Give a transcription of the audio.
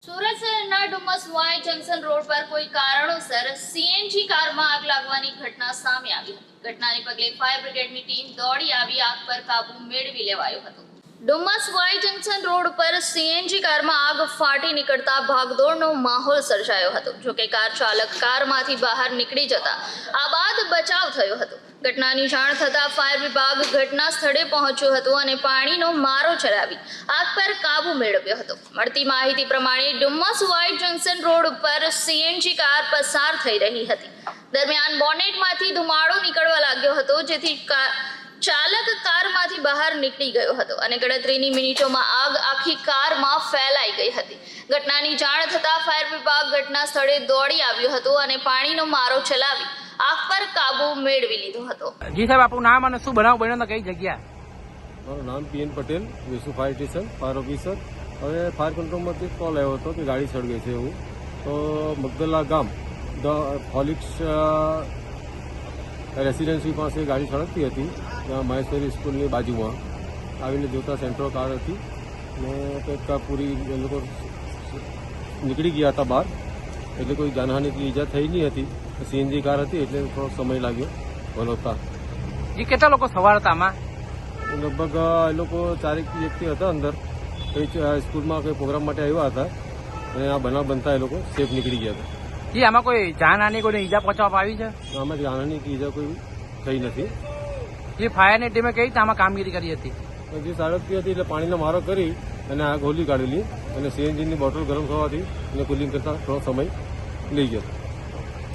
સુરત શહેરના Dumas Y junction road પર કોઈ કારણોસર સીએનજી કારમાં આગ લાગવાની ઘટના સામે આવી હતી। ઘટનાને પગલે ફાયર બ્રિગેડની ટીમ દોડી આવી આગ પર કાબુ મેળવી લેવાયો હતો। ડુમસ વાય જંકશન રોડ પર સીએનજી કારમાં આગ ફાટી નીકળતા ભાગદોડનો માહોલ સર્જાયો હતો। જોકે કાર ચાલક કારમાંથી બહાર નીકળી જતા આ બાદ બચાવ થયો હતો। ઘટનાની જાણ થતાં ફાયર વિભાગ ઘટના સ્થળે પહોંચ્યો હતો અને પાણીનો મારો ચલાવી આગ પર કાબુ મેળવ્યો હતો। મળતી માહિતી પ્રમાણે ડુમસ વાય જંકશન રોડ ઉપર સીએનજી કાર પસાર થઈ રહી હતી। દરમિયાન બોનેટમાંથી ધુમાડો નીકળવા લાગ્યો હતો, જેથી ચાલક કારમાંથી બહાર નીકળી ગયો હતો અને ગણતરીની મિનિટોમાં આગ આખી કારમાં ફેલાઈ ગઈ હતી। ઘટનાની જાણ થતાં ફાયર વિભાગ ઘટના સ્થળે દોડી આવ્યો હતો અને પાણીનો મારો ચલાવી આગ પર કાબુ મેળવી લીધો હતો। જી સાહેબ, આપણું નામ અને શું બનાવ બન્યો કઈ જગ્યા? મારું નામ PN Patel, Vesu fire station fire officer. હવે ફાયર કંટ્રોલમાંથી કોલ આવ્યો હતો કે ગાડી સળગે છે એવું, તો મગદલા ગામ હોલિક્સ રેસિડેન્સી પાસે ગાડી સળગતી હતી, ત્યાં મહેશ્વરી સ્કૂલની બાજુમાં આવીને જોતા સેન્ટ્રો કાર હતી ને કંઈક પૂરી એ લોકો નીકળી ગયા હતા બહાર, એટલે કોઈ જાનહાનિ કે ઈજા થઈ નહીં હતી। સીએનજી કાર હતી એટલે થોડો સમય લાગ્યો ભલોતા। જી, કેટલા લોકો સવાર હતા આમાં? લગભગ એ લોકો 4 વ્યક્તિ હતા અંદર, કઈ સ્કૂલમાં કઈ પ્રોગ્રામ માટે આવ્યા હતા અને આ બનાવ બનતા એ લોકો સેફ નીકળી ગયા હતા। જી, આમાં કોઈ જાનહાનિ, કોઈને ઈજા પહોંચવામાં આવી છે? આમાં જાનહાનિ કે ઈજા કોઈ થઈ નથી। જે ફાયરની ટીમે કઈ રીતે આમાં કામગીરી કરી હતી? જે સળગતી હતી એટલે પાણીનો મારો કરી અને આગ હોલી કાઢેલી અને સીએનજીની બોટલ ગરમ થવાથી અને કુલિંગ કરતા થોડો સમય લઈ ગયો।